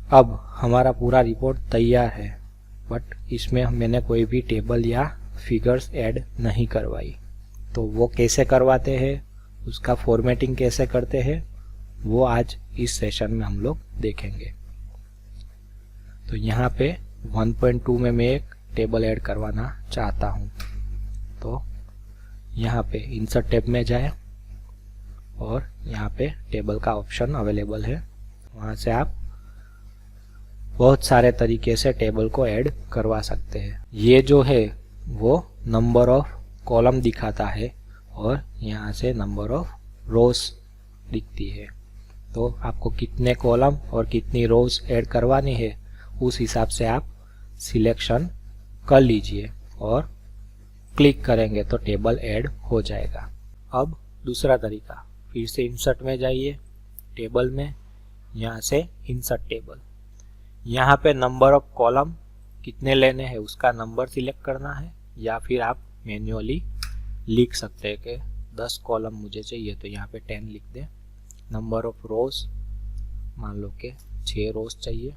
अब हमारा पूरा रिपोर्ट तैयार है, बट इसमें मैंने कोई भी टेबल या फिगर्स ऐड नहीं करवाई। तो वो कैसे करवाते हैं, उसका फॉर्मेटिंग कैसे करते हैं, वो आज इस सेशन में हम लोग देखेंगे। तो यहाँ पे 1.2 में मैं एक टेबल ऐड करवाना चाहता हूँ। तो यहाँ पे इंसर्ट टैब में जाए और यहाँ पे टेबल का ऑप्शन अवेलेबल है, वहाँ से आप बहुत सारे तरीके से टेबल को ऐड करवा सकते हैं। ये जो है वो नंबर ऑफ कॉलम दिखाता है और यहाँ से नंबर ऑफ रोज दिखती है। तो आपको कितने कॉलम और कितनी रोज ऐड करवानी है उस हिसाब से आप सिलेक्शन कर लीजिए और क्लिक करेंगे तो टेबल ऐड हो जाएगा। अब दूसरा तरीका, फिर से इंसर्ट में जाइए, टेबल में, यहाँ से इंसर्ट टेबल, यहाँ पे नंबर ऑफ कॉलम कितने लेने हैं उसका नंबर सिलेक्ट करना है, या फिर आप मैन्युअली लिख सकते हैं कि 10 कॉलम मुझे चाहिए तो यहाँ पे 10 लिख दें। नंबर ऑफ रोज मान लो कि 6 रोज चाहिए।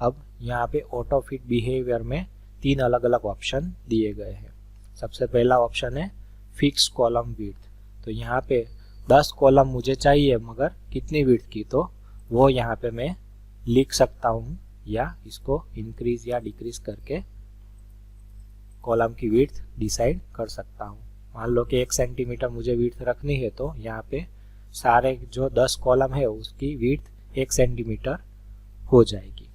अब यहाँ पे ऑटो फिट बिहेवियर में 3 अलग अलग ऑप्शन दिए गए हैं। सबसे पहला ऑप्शन है फिक्स कॉलम विड्थ। तो यहाँ पे 10 कॉलम मुझे चाहिए, मगर कितनी विड्थ की, तो वो यहाँ पे मैं लिख सकता हूँ या इसको इंक्रीज या डिक्रीज करके कॉलम की विड्थ डिसाइड कर सकता हूँ। मान लो कि 1 सेंटीमीटर मुझे विड्थ रखनी है, तो यहाँ पे सारे जो 10 कॉलम है उसकी विड्थ 1 सेंटीमीटर हो जाएगी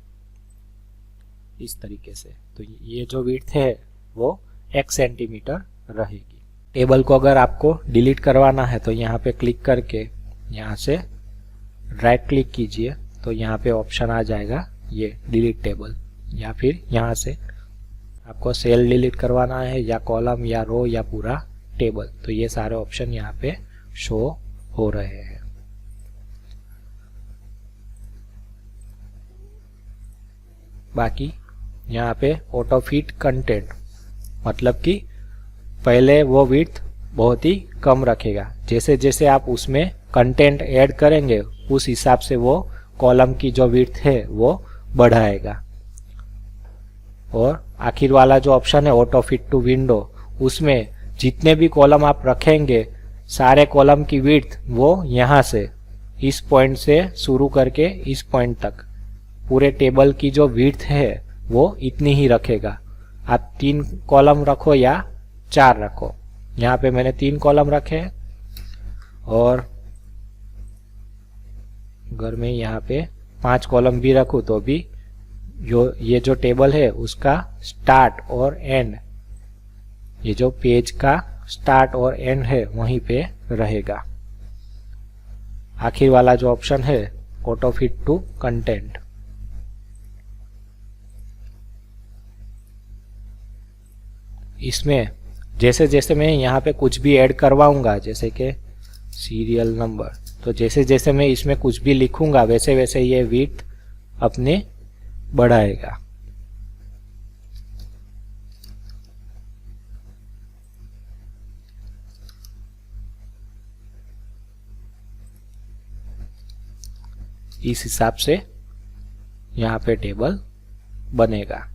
इस तरीके से। तो ये जो विड्थ है वो 1 सेंटीमीटर रहेगी। टेबल को अगर आपको डिलीट करवाना है तो यहाँ पे क्लिक करके यहाँ से राइट क्लिक कीजिए, तो यहाँ पे ऑप्शन आ जाएगा ये डिलीट टेबल, या फिर यहाँ से आपको सेल डिलीट करवाना है या कॉलम या रो या पूरा टेबल, तो ये सारे ऑप्शन यहाँ पे शो हो रहे हैं। बाकी यहाँ पे ऑटो फिट कंटेंट, मतलब कि पहले वो विड्थ बहुत ही कम रखेगा, जैसे जैसे आप उसमें कंटेंट ऐड करेंगे उस हिसाब से वो कॉलम की जो विड्थ है वो बढ़ाएगा। और आखिर वाला जो ऑप्शन है ऑटो फिट टू विंडो, उसमें जितने भी कॉलम आप रखेंगे सारे कॉलम की विड्थ वो यहाँ से इस पॉइंट से शुरू करके इस पॉइंट तक पूरे टेबल की जो विड्थ है वो इतनी ही रखेगा। आप 3 कॉलम रखो या 4 रखो। यहाँ पे मैंने 3 कॉलम रखे हैं, और अगर मैं यहाँ पे 5 कॉलम भी रखूँ तो भी ये जो टेबल है उसका स्टार्ट और एंड, ये जो पेज का स्टार्ट और एंड है वहीं पे रहेगा। आखिर वाला जो ऑप्शन है ऑटो फिट टू कंटेंट, इसमें जैसे जैसे मैं यहाँ पे कुछ भी ऐड करवाऊंगा, जैसे कि सीरियल नंबर, तो जैसे जैसे मैं इसमें कुछ भी लिखूंगा वैसे वैसे ये विड्थ अपने बढ़ाएगा। इस हिसाब से यहाँ पे टेबल बनेगा।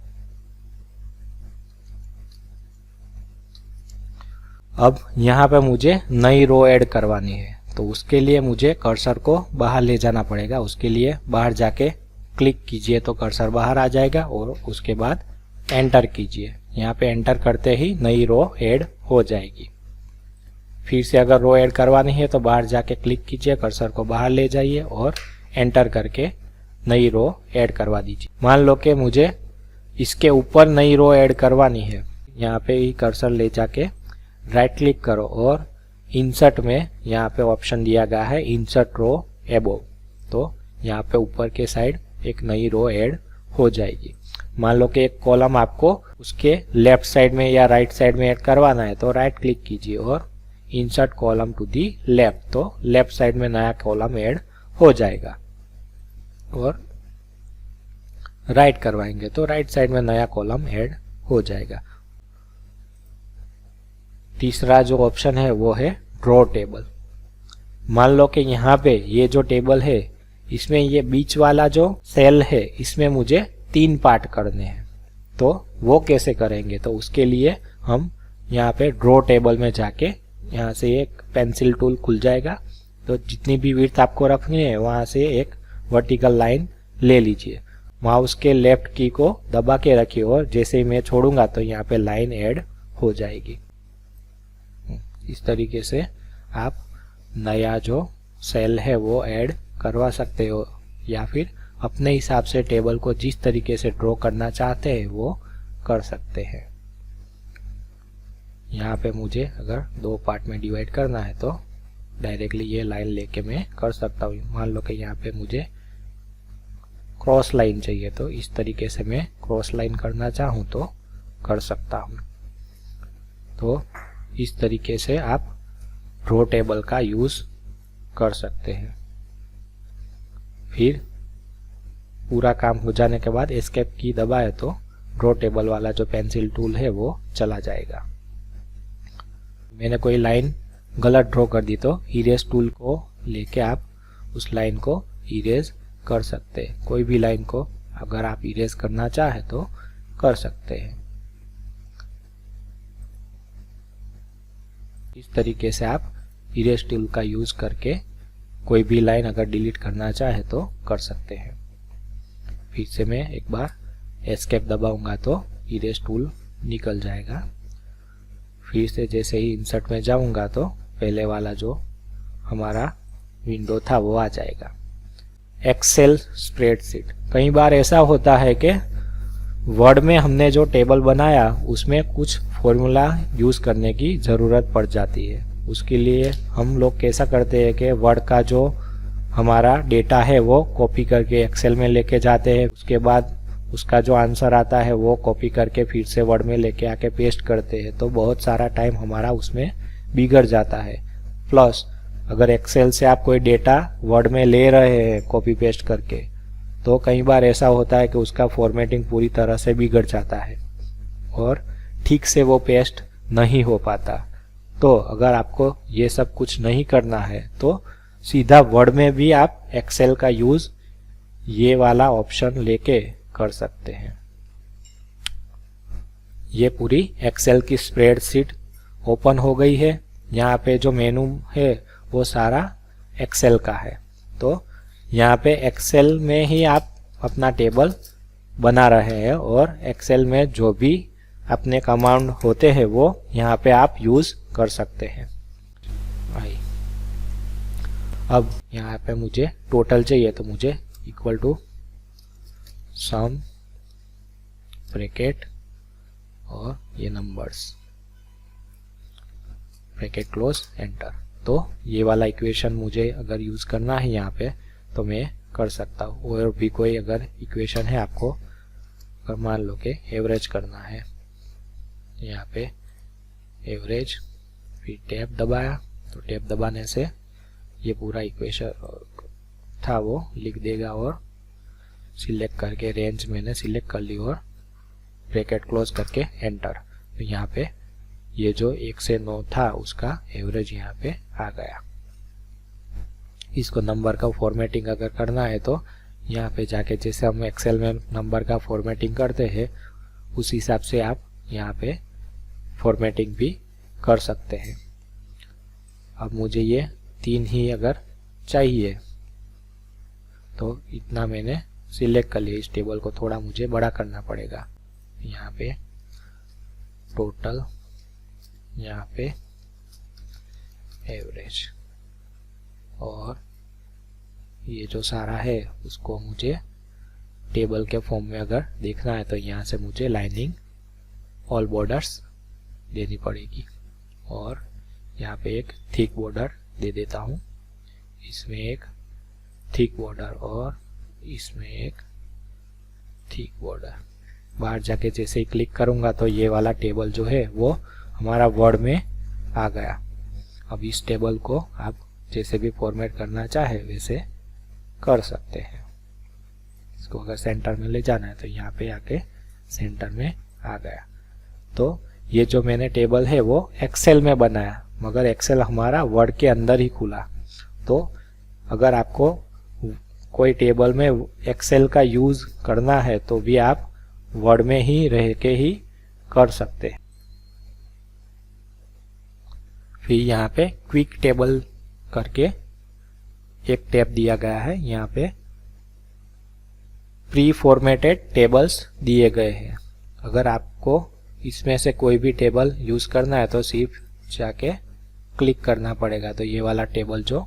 अब यहाँ पे मुझे नई रो ऐड करवानी है, तो उसके लिए मुझे कर्सर को बाहर ले जाना पड़ेगा। उसके लिए बाहर जाके क्लिक कीजिए तो कर्सर बाहर आ जाएगा, और उसके बाद एंटर कीजिए। यहाँ पे एंटर करते ही नई रो ऐड हो जाएगी। फिर से अगर रो ऐड करवानी है तो बाहर जाके क्लिक कीजिए, कर्सर को बाहर ले जाइए और एंटर करके नई रो ऐड करवा दीजिए। मान लो कि मुझे इसके ऊपर नई रो ऐड करवानी है, यहाँ पे ही कर्सर ले जाके राइट क्लिक करो और इंसर्ट में यहाँ पे ऑप्शन दिया गया है इंसर्ट रो एबोव, तो यहाँ पे ऊपर के साइड एक नई रो ऐड हो जाएगी। मान लो कि एक कॉलम आपको उसके लेफ्ट साइड में या राइट साइड में ऐड करवाना है, तो राइट क्लिक कीजिए और insert column to the left, तो लेफ्ट साइड में नया कॉलम ऐड हो जाएगा। और राइट करवाएंगे तो राइट साइड में नया कॉलम ऐड हो जाएगा। तीसरा जो ऑप्शन है वो है ड्रॉ टेबल। मान लो कि यहाँ पे ये जो टेबल है इसमें ये बीच वाला जो सेल है इसमें मुझे 3 पार्ट करने हैं, तो वो कैसे करेंगे? तो उसके लिए हम यहाँ पे ड्रॉ टेबल में जाके यहाँ से एक पेंसिल टूल खुल जाएगा, तो जितनी भी विड्थ आपको रखनी है वहाँ से एक वर्टिकल लाइन ले लीजिए, माउस के लेफ्ट की को दबा के रखिए और जैसे ही मैं छोड़ूंगा तो यहाँ पे लाइन ऐड हो जाएगी। इस तरीके से आप नया जो सेल है वो ऐड करवा सकते हो, या फिर अपने हिसाब से टेबल को जिस तरीके से ड्रॉ करना चाहते हैं वो कर सकते हैं। यहाँ पे मुझे अगर 2 पार्ट में डिवाइड करना है तो डायरेक्टली ये लाइन लेके मैं कर सकता हूँ। मान लो कि यहाँ पे मुझे क्रॉस लाइन चाहिए, तो इस तरीके से मैं क्रॉस लाइन करना चाहूँ तो कर सकता हूँ। तो इस तरीके से आप ड्रॉ टेबल का यूज कर सकते हैं। फिर पूरा काम हो जाने के बाद एस्केप की दबाए तो ड्रॉ टेबल वाला जो पेंसिल टूल है वो चला जाएगा। मैंने कोई लाइन गलत ड्रॉ कर दी तो इरेज टूल को लेके आप उस लाइन को इरेज कर सकते हैं। कोई भी लाइन को अगर आप इरेज करना चाहे तो कर सकते हैं। इस तरीके से आप इरेज टूल का यूज करके कोई भी लाइन अगर डिलीट करना चाहे तो कर सकते हैं। फिर से मैं एक बार एस्केप दबाऊंगा तो इरेज टूल निकल जाएगा। फिर से जैसे ही इंसर्ट में जाऊंगा तो पहले वाला जो हमारा विंडो था वो आ जाएगा। Excel spreadsheet. कई बार ऐसा होता है कि वर्ड में हमने जो टेबल बनाया उसमें कुछ फॉर्मूला यूज करने की ज़रूरत पड़ जाती है। उसके लिए हम लोग कैसा करते हैं कि वर्ड का जो हमारा डेटा है वो कॉपी करके एक्सेल में लेके जाते हैं, उसके बाद उसका जो आंसर आता है वो कॉपी करके फिर से वर्ड में लेके आके पेस्ट करते हैं, तो बहुत सारा टाइम हमारा उसमें बिगड़ जाता है। प्लस अगर एक्सेल से आप कोई डेटा वर्ड में ले रहे हैं कॉपी पेस्ट करके, तो कई बार ऐसा होता है कि उसका फॉर्मेटिंग पूरी तरह से बिगड़ जाता है और ठीक से वो पेस्ट नहीं हो पाता। तो अगर आपको ये सब कुछ नहीं करना है तो सीधा वर्ड में भी आप एक्सेल का यूज ये वाला ऑप्शन लेके कर सकते हैं। ये पूरी एक्सेल की स्प्रेडशीट ओपन हो गई है। यहाँ पे जो मेनू है वो सारा एक्सेल का है, तो यहाँ पे एक्सेल में ही आप अपना टेबल बना रहे हैं और एक्सेल में जो भी अपने कमांड होते हैं वो यहाँ पे आप यूज कर सकते हैं। अब यहाँ पे मुझे टोटल चाहिए, तो मुझे इक्वल टू सम ब्रैकेट और ये नंबर्स ब्रैकेट क्लोज एंटर। तो ये वाला इक्वेशन मुझे अगर यूज करना है यहाँ पे तो मैं कर सकता हूँ। और भी कोई अगर इक्वेशन है आपको, अगर मान लो कि एवरेज करना है, यहाँ पे एवरेज, फिर टैब दबाया तो टैब दबाने से ये पूरा इक्वेशन था वो लिख देगा और सिलेक्ट करके रेंज मैंने सिलेक्ट कर ली और ब्रैकेट क्लोज करके एंटर। तो यहाँ पे ये जो 1 से 9 था उसका एवरेज यहाँ पे आ गया। इसको नंबर का फॉर्मेटिंग अगर करना है तो यहाँ पे जाके जैसे हम एक्सेल में नंबर का फॉर्मेटिंग करते हैं उस हिसाब से आप यहाँ पे फॉर्मेटिंग भी कर सकते हैं। अब मुझे ये 3 ही अगर चाहिए तो इतना मैंने सिलेक्ट कर लिया। इस टेबल को थोड़ा मुझे बड़ा करना पड़ेगा। यहाँ पे टोटल, यहाँ पे एवरेज, और ये जो सारा है उसको मुझे टेबल के फॉर्म में अगर देखना है तो यहाँ से मुझे लाइनिंग ऑल बॉर्डर्स देनी पड़ेगी और यहाँ पे एक थिक बॉर्डर दे देता हूँ, इसमें एक थिक बॉर्डर और इसमें एक थिक बॉर्डर। बाहर जाके जैसे ही क्लिक करूंगा तो ये वाला टेबल जो है वो हमारा वर्ड में आ गया। अब इस टेबल को आप जैसे भी फॉर्मेट करना चाहे वैसे कर सकते हैं। इसको अगर सेंटर में ले जाना है तो यहाँ पे आके सेंटर में आ गया। तो ये जो मैंने टेबल है वो एक्सेल में बनाया, मगर एक्सेल हमारा वर्ड के अंदर ही खुला। तो अगर आपको कोई टेबल में एक्सेल का यूज करना है तो भी आप वर्ड में ही रह के ही कर सकते हैं। फिर यहाँ पे क्विक टेबल करके एक टैब दिया गया है। यहाँ पे प्री फॉर्मेटेड टेबल्स दिए गए हैं। अगर आपको इसमें से कोई भी टेबल यूज करना है तो सिर्फ जाके क्लिक करना पड़ेगा, तो ये वाला टेबल जो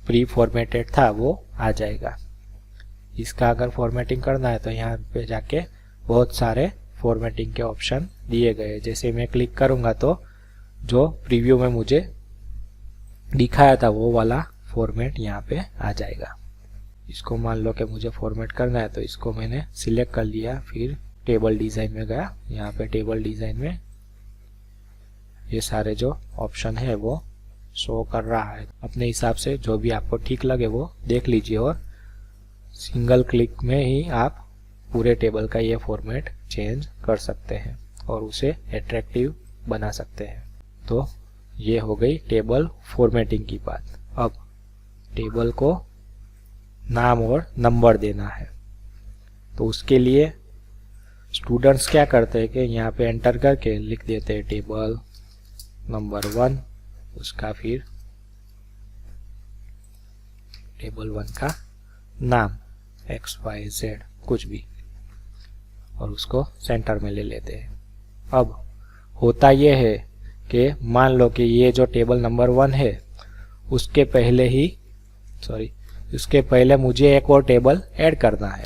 प्री फॉर्मेटेड था वो आ जाएगा। इसका अगर फॉर्मेटिंग करना है तो यहाँ पे जाके बहुत सारे फॉर्मेटिंग के ऑप्शन दिए गए। जैसे मैं क्लिक करूँगा तो जो प्रीव्यू में मुझे दिखाया था वो वाला फॉर्मेट यहाँ पे आ जाएगा। इसको मान लो कि मुझे फॉर्मेट करना है तो इसको मैंने सिलेक्ट कर लिया, फिर टेबल डिज़ाइन में गया। यहाँ पे टेबल डिज़ाइन में ये सारे जो ऑप्शन है वो शो कर रहा है। अपने हिसाब से जो भी आपको ठीक लगे वो देख लीजिए और सिंगल क्लिक में ही आप पूरे टेबल का ये फॉर्मेट चेंज कर सकते हैं और उसे अट्रैक्टिव बना सकते हैं। तो ये हो गई टेबल फॉर्मेटिंग की बात। अब टेबल को नाम और नंबर देना है तो उसके लिए स्टूडेंट्स क्या करते हैं कि यहाँ पे एंटर करके लिख देते हैं टेबल नंबर 1, उसका फिर टेबल 1 का नाम XYZ कुछ भी और उसको सेंटर में ले लेते हैं। अब होता यह है कि मान लो कि ये जो टेबल नंबर 1 है उसके पहले मुझे एक और टेबल ऐड करना है।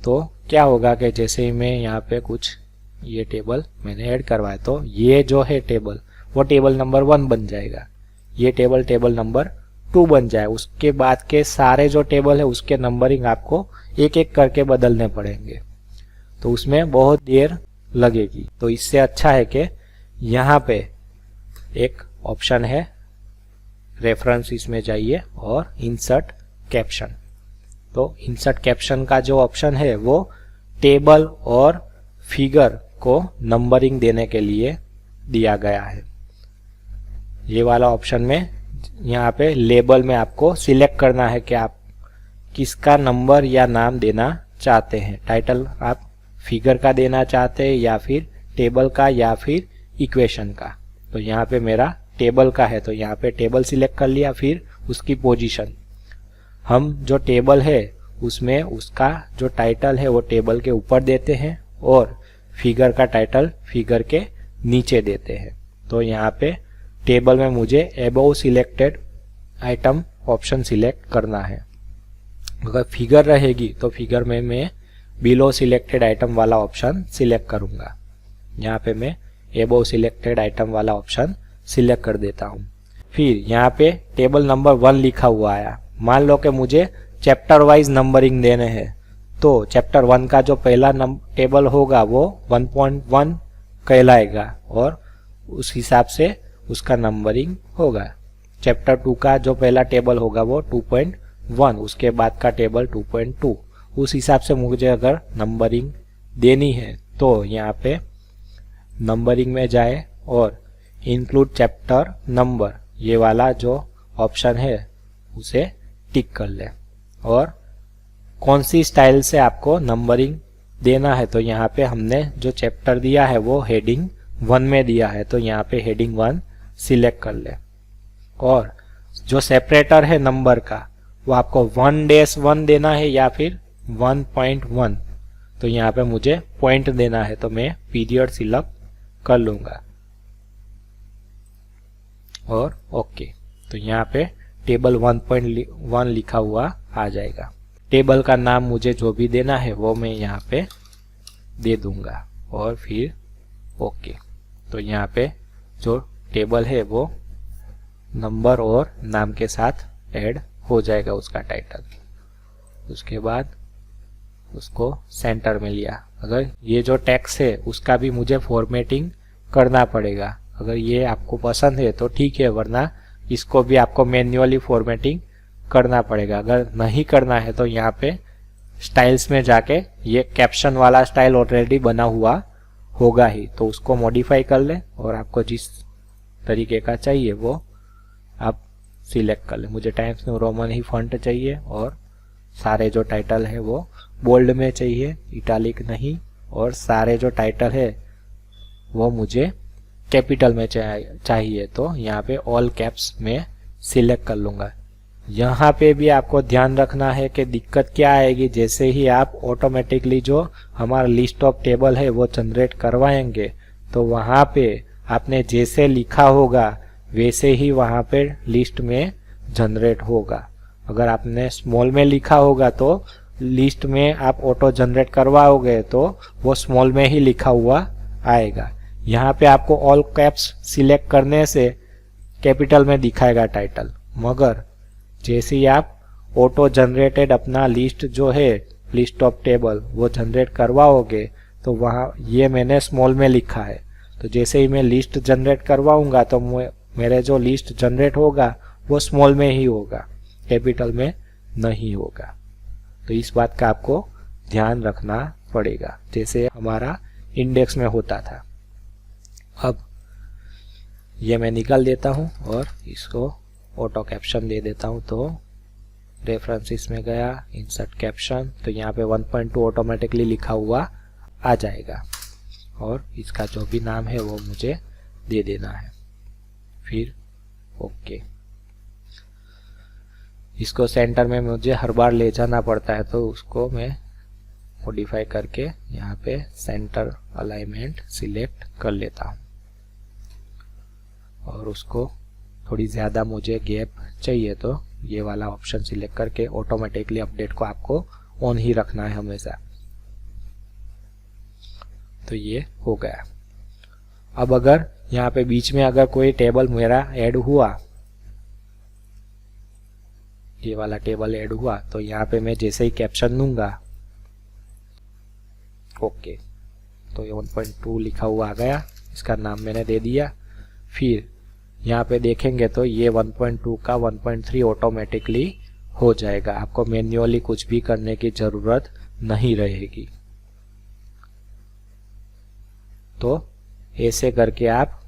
तो क्या होगा कि जैसे ही मैं यहाँ पे कुछ ये टेबल मैंने ऐड करवाया तो ये जो है टेबल वो टेबल नंबर 1 बन जाएगा, ये टेबल नंबर 2 बन जाए। उसके बाद के सारे जो टेबल है उसके नंबरिंग आपको एक एक करके बदलने पड़ेंगे, तो उसमें बहुत देर लगेगी। तो इससे अच्छा है कि यहाँ पे एक ऑप्शन है रेफरेंस, इसमें जाइए और इंसर्ट कैप्शन। तो इंसर्ट कैप्शन का जो ऑप्शन है वो टेबल और फिगर को नंबरिंग देने के लिए दिया गया है। ये वाला ऑप्शन में यहाँ पे लेबल में आपको सिलेक्ट करना है कि आप किसका नंबर या नाम देना चाहते हैं। टाइटल आप फिगर का देना चाहते हैं या फिर टेबल का या फिर इक्वेशन का। तो यहाँ पे मेरा टेबल का है तो यहाँ पे टेबल सिलेक्ट कर लिया। फिर उसकी पोजीशन, हम जो टेबल है उसमें उसका जो टाइटल है वो टेबल के ऊपर देते हैं और फिगर का टाइटल फिगर के नीचे देते हैं। तो यहाँ पे टेबल में मुझे above selected item option select करना है। अगर फिगर रहेगी तो फिगर में मैं बिलो सिलेक्टेड आइटम वाला ऑप्शन सिलेक्ट करूँगा। यहाँ पे मैं अबव सिलेक्टेड आइटम वाला ऑप्शन सिलेक्ट कर देता हूँ। फिर यहाँ पे टेबल नंबर 1 लिखा हुआ आया। मान लो कि मुझे चैप्टर वाइज नंबरिंग देने हैं तो चैप्टर 1 का जो पहला टेबल होगा वो 1.1 कहलाएगा और उस हिसाब से उसका नंबरिंग होगा। चैप्टर 2 का जो पहला टेबल होगा वो 2.1, उसके बाद का टेबल 2.2। उस हिसाब से मुझे अगर नंबरिंग देनी है तो यहाँ पे नंबरिंग में जाए और इंक्लूड चैप्टर नंबर ये वाला जो ऑप्शन है उसे टिक कर ले। और कौन सी स्टाइल से आपको नंबरिंग देना है तो यहाँ पे हमने जो चैप्टर दिया है वो हेडिंग 1 में दिया है तो यहाँ पे हेडिंग 1 सिलेक्ट कर ले। और जो सेपरेटर है नंबर का वो आपको 1-1 देना है या फिर 1.1, तो यहाँ पे मुझे पॉइंट देना है तो मैं पीरियड सिलेक्ट कर लूँगा और ओके। तो यहाँ पे टेबल 1.1 लिखा हुआ आ जाएगा। टेबल का नाम मुझे जो भी देना है वो मैं यहाँ पे दे दूंगा और फिर ओके। तो यहाँ पे जो टेबल है वो नंबर और नाम के साथ ऐड हो जाएगा उसका टाइटल। उसके बाद उसको सेंटर में लिया। अगर ये जो टेक्स्ट है उसका भी मुझे फॉर्मेटिंग करना पड़ेगा। अगर ये आपको पसंद है तो ठीक है, वरना इसको भी आपको मैन्युअली फॉर्मेटिंग करना पड़ेगा। अगर नहीं करना है तो यहाँ पे स्टाइल्स में जाके ये कैप्शन वाला स्टाइल ऑलरेडी बना हुआ होगा ही, तो उसको मॉडिफाई कर ले और आपको जिस तरीके का चाहिए वो आप सिलेक्ट कर ले। मुझे टाइम्स न्यू रोमन ही फॉन्ट चाहिए और सारे जो टाइटल है वो बोल्ड में चाहिए, इटालिक नहीं, और सारे जो टाइटल है वो मुझे कैपिटल में चाहिए। तो यहाँ पे ऑल कैप्स में सिलेक्ट कर लूँगा। यहाँ पे भी आपको ध्यान रखना है कि दिक्कत क्या आएगी, जैसे ही आप ऑटोमेटिकली जो हमारा लिस्ट ऑफ टेबल है वो जनरेट करवाएंगे तो वहाँ पे आपने जैसे लिखा होगा वैसे ही वहाँ पे लिस्ट में जनरेट होगा। अगर आपने स्मॉल में लिखा होगा तो लिस्ट में आप ऑटो जनरेट करवाओगे तो वो स्मॉल में ही लिखा हुआ आएगा। यहाँ पे आपको ऑल कैप्स सिलेक्ट करने से कैपिटल में दिखाएगा टाइटल, मगर जैसे ही आप ऑटो जनरेटेड अपना लिस्ट जो है लिस्ट ऑफ टेबल वो जनरेट करवाओगे तो वहाँ ये मैंने स्मॉल में लिखा है, तो जैसे ही मैं लिस्ट जनरेट करवाऊंगा तो मेरे जो लिस्ट जनरेट होगा वो स्मॉल में ही होगा, कैपिटल में नहीं होगा। तो इस बात का आपको ध्यान रखना पड़ेगा, जैसे हमारा इंडेक्स में होता था। अब ये मैं निकाल देता हूँ और इसको ऑटो कैप्शन दे देता हूँ। तो रेफरेंसेस में गया, इंसर्ट कैप्शन, तो यहाँ पे 1.2 ऑटोमेटिकली लिखा हुआ आ जाएगा और इसका जो भी नाम है वो मुझे दे देना है। फिर ओके। इसको सेंटर में मुझे हर बार ले जाना पड़ता है तो उसको मैं मॉडिफाई करके यहाँ पे सेंटर अलाइनमेंट सिलेक्ट कर लेता हूँ और उसको थोड़ी ज़्यादा मुझे गैप चाहिए तो ये वाला ऑप्शन सिलेक्ट करके ऑटोमेटिकली अपडेट को आपको ऑन ही रखना है हमेशा। तो ये हो गया। अब अगर यहाँ पे बीच में अगर कोई टेबल मेरा ऐड हुआ, ये वाला टेबल ऐड हुआ, तो यहाँ पे मैं जैसे ही कैप्शन दूंगा ओके, तो ये 1.2 लिखा हुआ आ गया, इसका नाम मैंने दे दिया। फिर यहाँ पे देखेंगे तो ये 1.2 का 1.3 ऑटोमेटिकली हो जाएगा, आपको मैन्युअली कुछ भी करने की जरूरत नहीं रहेगी। तो ऐसे करके आप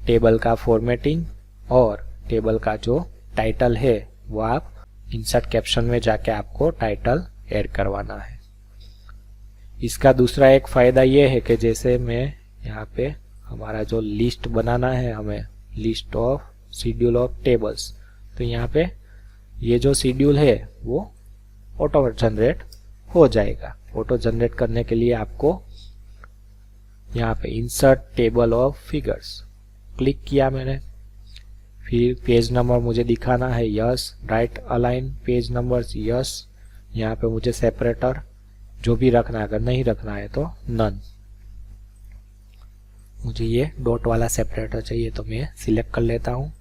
टेबल का फॉर्मेटिंग और टेबल का जो टाइटल है वो आप इंसर्ट कैप्शन में जाके आपको टाइटल ऐड करवाना है। इसका दूसरा एक फायदा ये है कि जैसे मैं यहाँ पे हमारा जो लिस्ट बनाना है, हमें list of schedule of tables, तो यहाँ पे ये जो शेड्यूल है वो ऑटो जनरेट हो जाएगा। ऑटो जनरेट करने के लिए आपको यहाँ पे insert table of figures click किया मैंने, फिर पेज नंबर मुझे दिखाना है, yes, right align page numbers, yes. यहाँ पे मुझे सेपरेटर जो भी रखना है, अगर नहीं रखना है तो नन। मुझे ये डॉट वाला सेपरेटर चाहिए तो मैं सिलेक्ट कर लेता हूँ।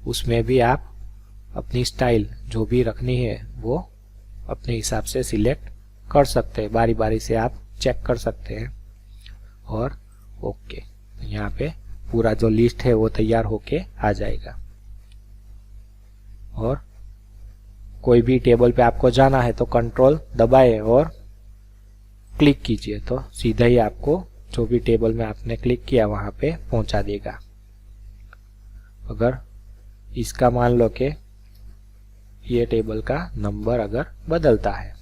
उसमें भी आप अपनी स्टाइल जो भी रखनी है वो अपने हिसाब से सिलेक्ट कर सकते हैं, बारी बारी से आप चेक कर सकते हैं। और ओके, यहाँ पे पूरा जो लिस्ट है वो तैयार होके आ जाएगा। और कोई भी टेबल पे आपको जाना है तो कंट्रोल दबाए और क्लिक कीजिए तो सीधा ही आपको जो भी टेबल में आपने क्लिक किया वहां पे पहुंचा देगा। अगर इसका मान लो कि ये टेबल का नंबर अगर बदलता है,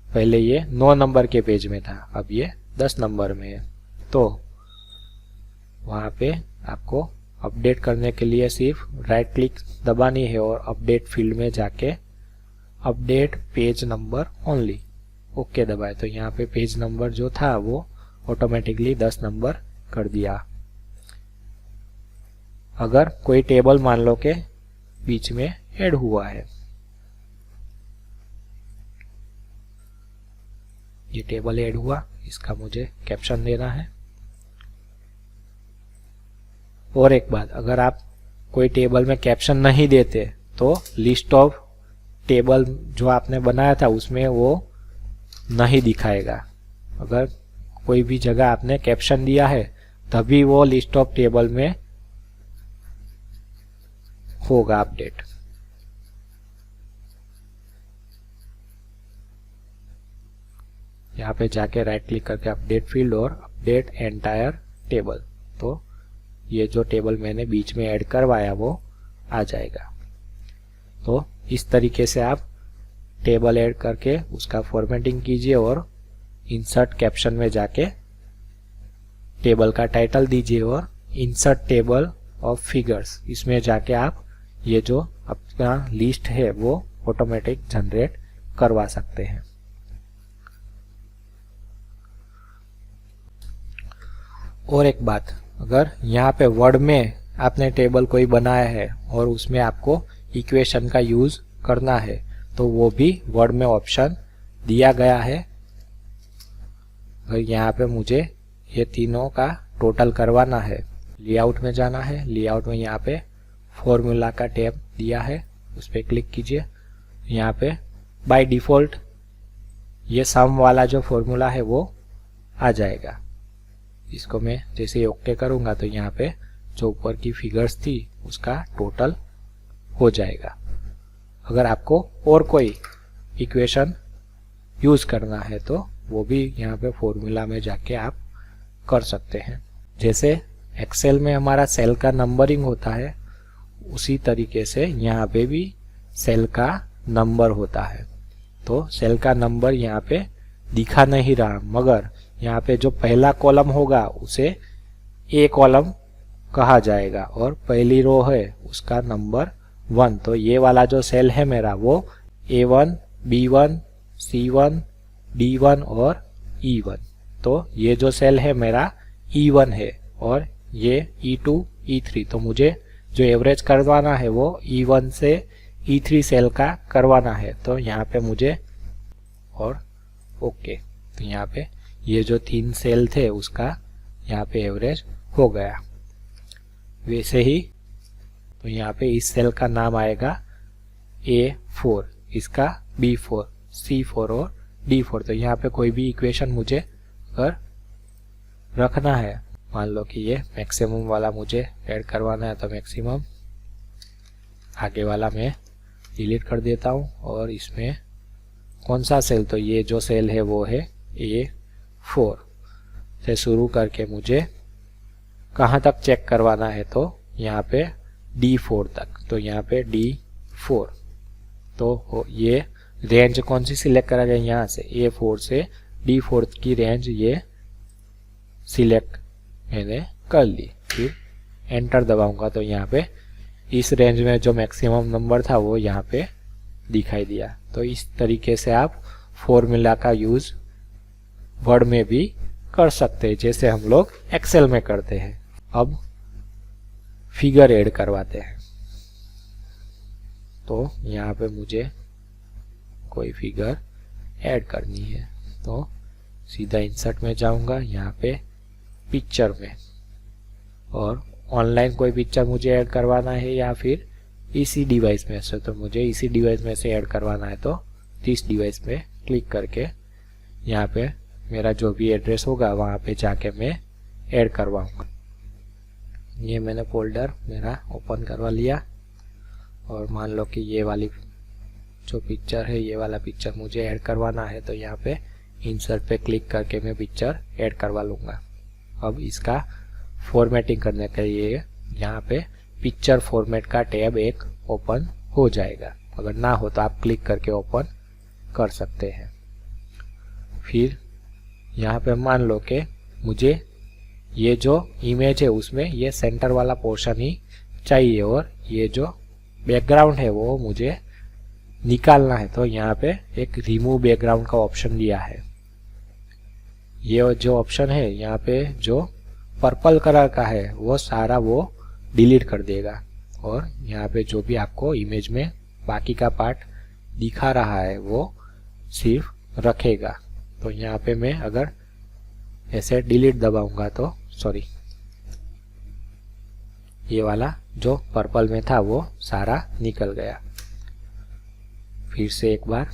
पहले ये 9 नंबर के पेज में था, अब ये 10 नंबर में है, तो वहां पे आपको अपडेट करने के लिए सिर्फ राइट क्लिक दबानी है और अपडेट फील्ड में जाके update page number only okay दबाए, तो यहाँ पे पेज नंबर जो था वो ऑटोमेटिकली 10 नंबर कर दिया। अगर कोई टेबल मान लो के बीच में ऐड हुआ है, ये टेबल ऐड हुआ, इसका मुझे कैप्शन देना है। और एक बात, अगर आप कोई टेबल में कैप्शन नहीं देते तो लिस्ट ऑफ टेबल जो आपने बनाया था उसमें वो नहीं दिखाएगा। अगर कोई भी जगह आपने कैप्शन दिया है तभी वो लिस्ट ऑफ टेबल में होगा अपडेट। यहाँ पे जाके राइट क्लिक करके अपडेट फील्ड और अपडेट एंटायर टेबल, तो ये जो टेबल मैंने बीच में ऐड करवाया वो आ जाएगा। तो इस तरीके से आप टेबल ऐड करके उसका फॉर्मेटिंग कीजिए और इंसर्ट कैप्शन में जाके टेबल का टाइटल दीजिए और इंसर्ट टेबल ऑफ फिगर्स इसमें जाके आप ये जो अपना लिस्ट है वो ऑटोमेटिक जनरेट करवा सकते हैं। और एक बात, अगर यहाँ पे वर्ड में आपने टेबल कोई बनाया है और उसमें आपको इक्वेशन का यूज करना है तो वो भी वर्ड में ऑप्शन दिया गया है। अगर यहाँ पे मुझे ये तीनों का टोटल करवाना है, लेआउट में जाना है, लेआउट में यहाँ पे फॉर्मूला का टैब दिया है, उस पर क्लिक कीजिए। यहाँ पे बाय डिफॉल्ट ये सम वाला जो फॉर्मूला है वो आ जाएगा। इसको मैं जैसे ही ओके करूँगा तो यहाँ पे जो ऊपर की फिगर्स थी उसका टोटल हो जाएगा। अगर आपको और कोई इक्वेशन यूज करना है तो वो भी यहाँ पे फॉर्मूला में जाके आप कर सकते हैं। जैसे एक्सेल में हमारा सेल का नंबरिंग होता है उसी तरीके से यहाँ पे भी सेल का नंबर होता है। तो सेल का नंबर यहाँ पे दिखा नहीं रहा, मगर यहाँ पे जो पहला कॉलम होगा उसे ए कॉलम कहा जाएगा और पहली रो है उसका नंबर 1। तो ये वाला जो सेल है मेरा वो A1, B1, C1, D1 और E1। तो ये जो सेल है मेरा E1 है और ये E2, E3। तो मुझे जो एवरेज करवाना है वो E1 से E3 सेल का करवाना है। तो यहाँ पे मुझे और ओके, तो यहाँ पे ये जो 3 सेल थे उसका यहाँ पे एवरेज हो गया। वैसे ही तो यहाँ पे इस सेल का नाम आएगा A4, इसका B4, C4 और D4। तो यहाँ पे कोई भी इक्वेशन मुझे अगर रखना है, मान लो कि ये मैक्सिमम वाला मुझे ऐड करवाना है तो मैक्सिमम, आगे वाला मैं डिलीट कर देता हूँ। और इसमें कौन सा सेल, तो ये जो सेल है वो है A4 से शुरू करके मुझे कहाँ तक चेक करवाना है तो यहाँ पे D4 तक। तो यहाँ पे D4 तो ये रेंज कौन सी सिलेक्ट करा जाए, यहाँ से A4 से D4 की रेंज ये सिलेक्ट मैंने कर ली। फिर एंटर दबाऊंगा तो यहाँ पे इस रेंज में जो मैक्सिमम नंबर था वो यहाँ पे दिखाई दिया। तो इस तरीके से आप फॉर्मूला का यूज वर्ड में भी कर सकते हैं जैसे हम लोग एक्सेल में करते हैं। अब फिगर ऐड करवाते हैं। तो यहाँ पे मुझे कोई फिगर ऐड करनी है तो सीधा इंसर्ट में जाऊंगा, यहाँ पे पिक्चर में, और ऑनलाइन कोई पिक्चर मुझे ऐड करवाना है या फिर इसी डिवाइस में से, तो मुझे इसी डिवाइस में से ऐड करवाना है तो इस डिवाइस में क्लिक करके यहाँ पे मेरा जो भी एड्रेस होगा वहाँ पे जाके मैं ऐड करवाऊंगा। ये मैंने फोल्डर मेरा ओपन करवा लिया और मान लो कि ये वाली जो पिक्चर है ये वाला पिक्चर मुझे ऐड करवाना है तो यहाँ पे इंसर्ट पे क्लिक करके मैं पिक्चर ऐड करवा लूँगा। अब इसका फॉर्मेटिंग करने के लिए यहाँ पे पिक्चर फॉर्मेट का टैब एक ओपन हो जाएगा। अगर ना हो तो आप क्लिक करके ओपन कर सकते हैं। फिर यहाँ पे मान लो कि मुझे ये जो इमेज है उसमें ये सेंटर वाला पोर्शन ही चाहिए और ये जो बैकग्राउंड है वो मुझे निकालना है। तो यहाँ पे एक रिमूव बैकग्राउंड का ऑप्शन दिया है। ये जो ऑप्शन है यहाँ पे जो पर्पल कलर का है वो सारा वो डिलीट कर देगा और यहाँ पे जो भी आपको इमेज में बाकी का पार्ट दिखा रहा है वो सिर्फ रखेगा। तो यहाँ पे मैं अगर ऐसे डिलीट दबाऊंगा तो सॉरी, ये वाला जो पर्पल में था वो सारा निकल गया। फिर से एक बार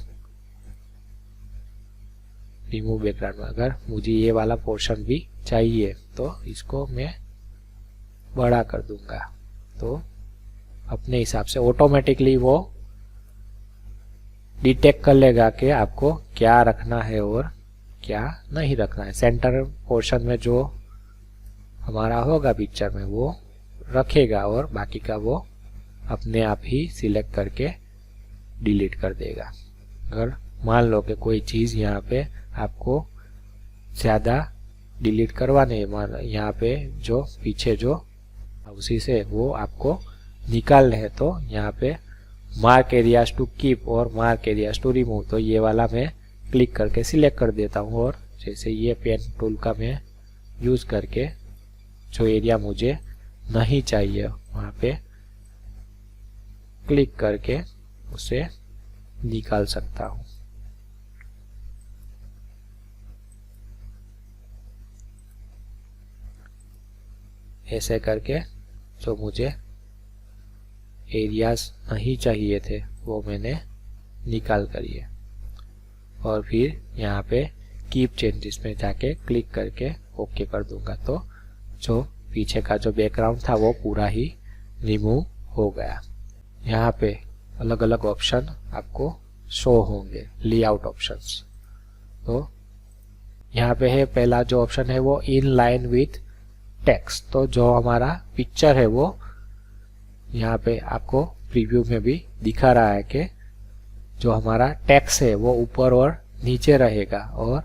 रिमूव बैकग्राउंड में अगर मुझे ये वाला पोर्शन भी चाहिए तो इसको मैं बड़ा कर दूंगा। तो अपने हिसाब से ऑटोमेटिकली वो डिटेक्ट कर लेगा कि आपको क्या रखना है और क्या नहीं रखना है। सेंटर पोर्शन में जो हमारा होगा पिक्चर में वो रखेगा और बाकी का वो अपने आप ही सिलेक्ट करके डिलीट कर देगा। अगर मान लो कि कोई चीज़ यहाँ पे आपको ज़्यादा डिलीट करवाने, मान यहाँ पे जो पीछे जो उसी से वो आपको निकालने हैं, तो यहाँ पे मार्क एरियाज टू कीप और मार्क एरियाज टू रिमूव, तो ये वाला मैं क्लिक करके सिलेक्ट कर देता हूँ। और जैसे ये पेन टूल का मैं यूज़ करके जो एरिया मुझे नहीं चाहिए वहाँ पे क्लिक करके उसे निकाल सकता हूँ। ऐसे करके जो मुझे एरियाज नहीं चाहिए थे वो मैंने निकाल करिए। और फिर यहाँ पे कीप चेंजेस में जाके क्लिक करके ओके कर दूंगा, तो जो पीछे का जो बैकग्राउंड था वो पूरा ही रिमूव हो गया। यहाँ पे अलग अलग ऑप्शन आपको शो होंगे, लेआउट ऑप्शंस। तो यहाँ पे है पहला जो ऑप्शन है वो इन लाइन विथ टेक्स्ट, तो जो हमारा पिक्चर है वो यहाँ पे आपको प्रीव्यू में भी दिखा रहा है कि जो हमारा टेक्स्ट है वो ऊपर और नीचे रहेगा और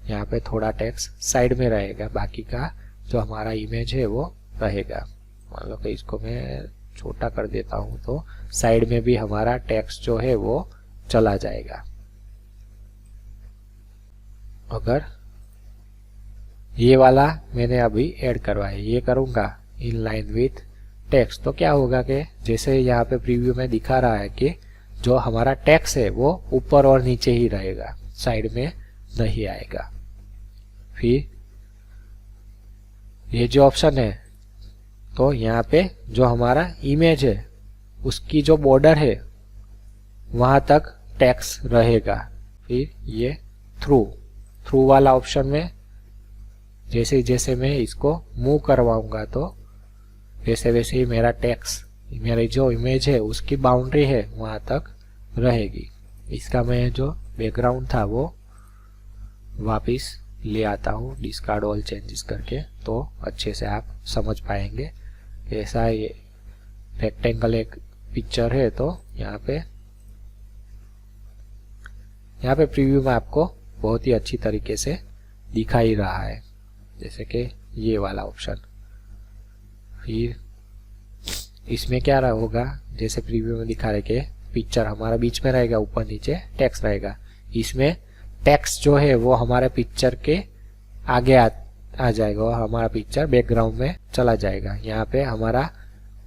यहाँ पे थोड़ा टेक्स्ट साइड में रहेगा, बाकी का जो हमारा इमेज है वो रहेगा। मान लो कि इसको मैं छोटा कर देता हूँ तो साइड में भी हमारा टेक्स्ट जो है वो चला जाएगा। अगर ये वाला मैंने अभी ऐड करवाया, ये करूँगा इन लाइन विथ टेक्स्ट, तो क्या होगा कि जैसे यहाँ पे प्रीव्यू में दिखा रहा है कि जो हमारा टेक्स्ट है वो ऊपर और नीचे ही रहेगा, साइड में नहीं आएगा। फिर ये जो ऑप्शन है, तो यहाँ पे जो हमारा इमेज है उसकी जो बॉर्डर है वहाँ तक टेक्स्ट रहेगा। फिर ये थ्रू वाला ऑप्शन में जैसे जैसे मैं इसको मूव करवाऊंगा तो वैसे वैसे ही मेरा टेक्स्ट, मेरी जो इमेज है उसकी बाउंड्री है वहाँ तक रहेगी। इसका मैं जो बैकग्राउंड था वो वापस ले आता हूँ डिस्कार्ड ऑल चेंजेस करके, तो अच्छे से आप समझ पाएंगे। ऐसा ये रेक्टेंगल एक पिक्चर है, तो यहाँ पे प्रीव्यू में आपको बहुत ही अच्छी तरीके से दिखा ही रहा है, जैसे कि ये वाला ऑप्शन। फिर इसमें क्या होगा, जैसे प्रीव्यू में दिखा रहे कि पिक्चर हमारा बीच में रहेगा, ऊपर नीचे टेक्स्ट रहेगा। इसमें टेक्स्ट जो है वो हमारे पिक्चर के आगे आ जाएगा और हमारा पिक्चर बैकग्राउंड में चला जाएगा। यहाँ पे हमारा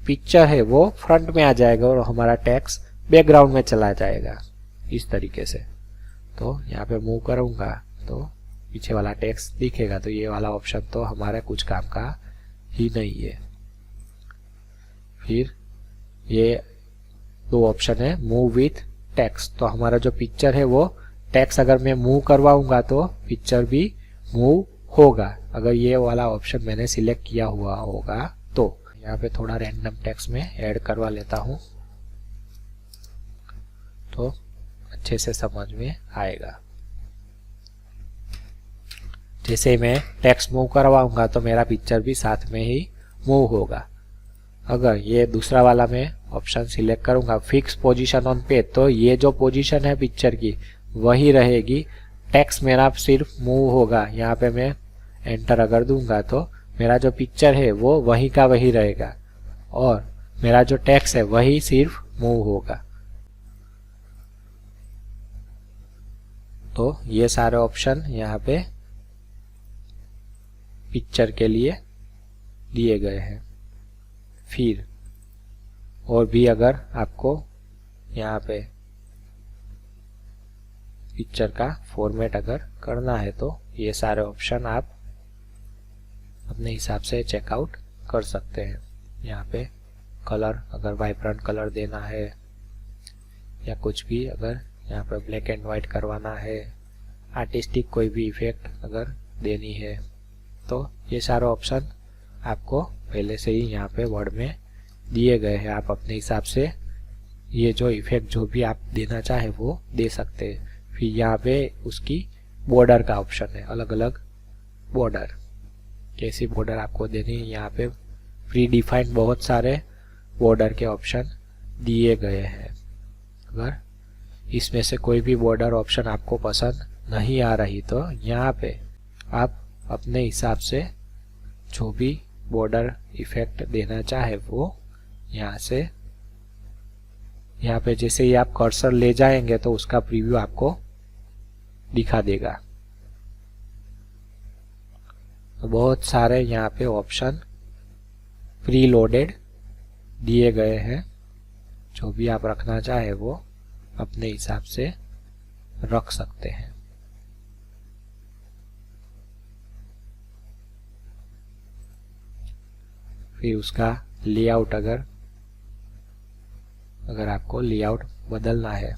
पिक्चर है वो फ्रंट में आ जाएगा और हमारा टेक्स्ट बैकग्राउंड में चला जाएगा, इस तरीके से। तो यहाँ पे मूव करूँगा तो पीछे वाला टेक्स्ट दिखेगा, तो ये वाला ऑप्शन तो हमारे कुछ काम का ही नहीं है। फिर ये दो ऑप्शन है मूव विथ टेक्स्ट, तो हमारा जो पिक्चर है वो टेक्स्ट अगर मैं मूव करवाऊंगा तो पिक्चर भी मूव होगा, अगर ये वाला ऑप्शन मैंने सिलेक्ट किया हुआ होगा तो। यहाँ पे थोड़ा रैंडम टेक्स्ट में ऐड करवा लेता हूँ तो अच्छे से समझ में आएगा। जैसे मैं टेक्स्ट मूव करवाऊंगा तो मेरा पिक्चर भी साथ में ही मूव होगा। अगर ये दूसरा वाला मैं ऑप्शन सिलेक्ट करूंगा फिक्स पोजीशन ऑन पेज, तो ये जो पोजीशन है पिक्चर की वही रहेगी, टेक्स्ट मेरा सिर्फ मूव होगा। यहाँ पे मैं एंटर अगर दूंगा तो मेरा जो पिक्चर है वो वही का वही रहेगा और मेरा जो टेक्स्ट है वही सिर्फ मूव होगा। तो ये सारे ऑप्शन यहाँ पे पिक्चर के लिए दिए गए हैं। फिर और भी अगर आपको यहाँ पे पिक्चर का फॉर्मेट अगर करना है तो ये सारे ऑप्शन आप अपने हिसाब से चेकआउट कर सकते हैं। यहाँ पे कलर अगर वाइब्रेंट कलर देना है या कुछ भी अगर यहाँ पर ब्लैक एंड वाइट करवाना है, आर्टिस्टिक कोई भी इफेक्ट अगर देनी है, तो ये सारे ऑप्शन आपको पहले से ही यहाँ पे वर्ड में दिए गए हैं। आप अपने हिसाब से ये जो इफेक्ट जो भी आप देना चाहे वो दे सकते हैं। फिर यहाँ पे उसकी बॉर्डर का ऑप्शन है, अलग अलग बॉर्डर, कैसी बॉर्डर आपको देनी है। यहाँ पे प्री डिफाइंड बहुत सारे बॉर्डर के ऑप्शन दिए गए हैं। अगर इसमें से कोई भी बॉर्डर ऑप्शन आपको पसंद नहीं आ रही तो यहाँ पे आप अपने हिसाब से जो भी बॉर्डर इफेक्ट देना चाहे वो यहाँ से, यहाँ पे जैसे ही आप कर्सर ले जाएंगे तो उसका प्रीव्यू आपको दिखा देगा। तो बहुत सारे यहाँ पे ऑप्शन प्री लोडेड दिए गए हैं, जो भी आप रखना चाहे वो अपने हिसाब से रख सकते हैं। फिर उसका लेआउट, अगर आपको लेआउट बदलना है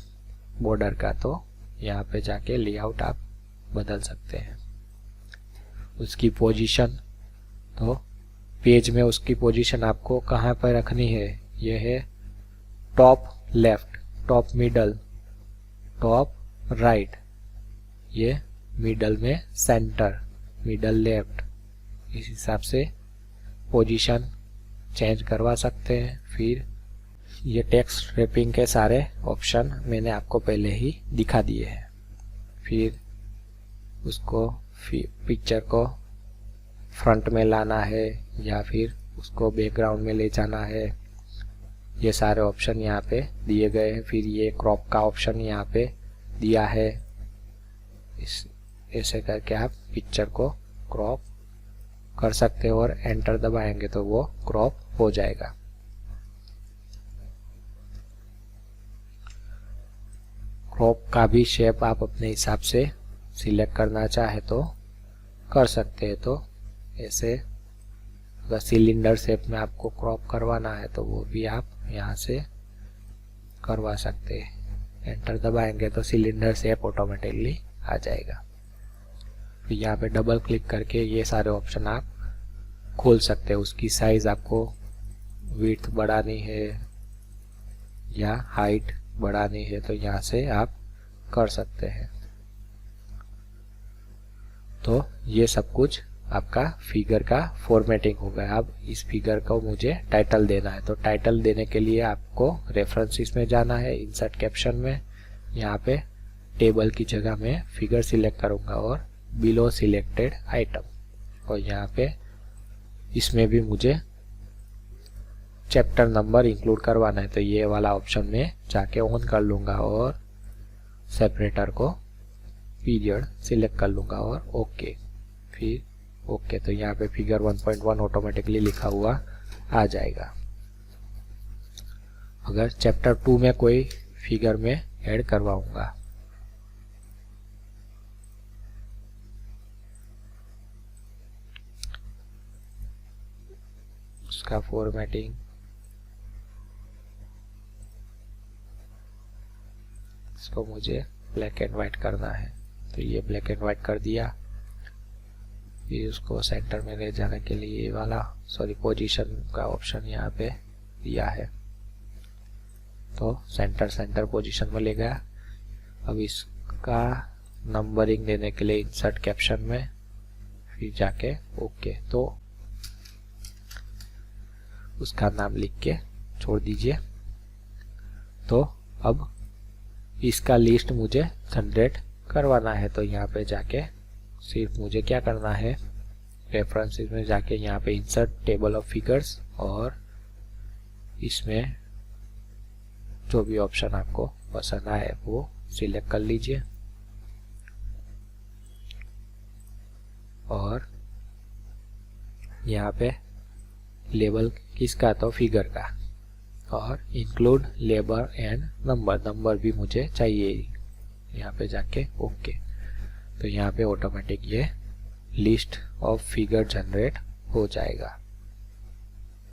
बॉर्डर का तो यहाँ पे जाके लेआउट आप बदल सकते हैं। उसकी पोजीशन, तो पेज में उसकी पोजीशन आपको कहाँ पर रखनी है, यह है top left, top middle, top right, ये मिडल में सेंटर, मिडल लेफ्ट, इस हिसाब से पोजीशन चेंज करवा सकते हैं। फिर ये टेक्स्ट रैपिंग के सारे ऑप्शन मैंने आपको पहले ही दिखा दिए हैं। फिर उसको पिक्चर को फ्रंट में लाना है या फिर उसको बैकग्राउंड में ले जाना है, ये सारे ऑप्शन यहाँ पे दिए गए हैं। फिर ये क्रॉप का ऑप्शन यहाँ पे दिया है, ऐसे करके आप पिक्चर को क्रॉप कर सकते हो और एंटर दबाएंगे तो वो क्रॉप हो जाएगा। क्रॉप का भी शेप आप अपने हिसाब से सिलेक्ट करना चाहे तो कर सकते हैं। तो ऐसे अगर सिलेंडर शेप में आपको क्रॉप करवाना है तो वो भी आप यहाँ से करवा सकते हैं। एंटर दबाएंगे तो सिलेंडर शेप ऑटोमेटिकली आ जाएगा। फिर यहाँ पे डबल क्लिक करके ये सारे ऑप्शन आप खोल सकते हैं। उसकी साइज आपको विड्थ बढ़ानी है या हाइट बढ़ानी है तो यहाँ से आप कर सकते हैं। तो ये सब कुछ आपका फिगर का फॉर्मेटिंग हो गया। अब इस फिगर को मुझे टाइटल देना है, तो टाइटल देने के लिए आपको रेफरेंसेस में जाना है, इंसर्ट कैप्शन में, यहाँ पे टेबल की जगह में फिगर सिलेक्ट करूंगा और बिलो सिलेक्टेड आइटम, और यहाँ पे इसमें भी मुझे चैप्टर नंबर इंक्लूड करवाना है तो ये वाला ऑप्शन में जाके ऑन कर लूंगा और सेपरेटर को पीरियड सिलेक्ट कर लूंगा और ओके। फिर ओके, तो यहाँ पे फिगर 1.1 ऑटोमेटिकली लिखा हुआ आ जाएगा। अगर चैप्टर 2 में कोई फिगर में ऐड करवाऊंगा, उसका फॉर्मेटिंग, इसको मुझे ब्लैक एंड व्हाइट करना है तो ये ब्लैक एंड व्हाइट कर दिया। फिर उसको सेंटर में ले जाने के लिए ये वाला पोजीशन का ऑप्शन यहाँ पे दिया है तो सेंटर पोजीशन में ले गया। अब इसका नंबरिंग देने के लिए इंसर्ट कैप्शन में फिर जाके ओके, तो उसका नाम लिख के छोड़ दीजिए। तो अब इसका लिस्ट मुझे जनरेट करवाना है तो यहाँ पे जाके सिर्फ मुझे क्या करना है, रेफरेंसेस में जाके यहाँ पे इंसर्ट टेबल ऑफ फिगर्स और इसमें जो भी ऑप्शन आपको पसंद आए वो सिलेक्ट कर लीजिए और यहाँ पे लेबल किसका, तो फिगर का, और इंक्लूड लेबर एंड नंबर भी मुझे चाहिए। यहाँ पे जाके ओके, तो यहाँ पे ऑटोमेटिक ये लिस्ट ऑफ फिगर जनरेट हो जाएगा।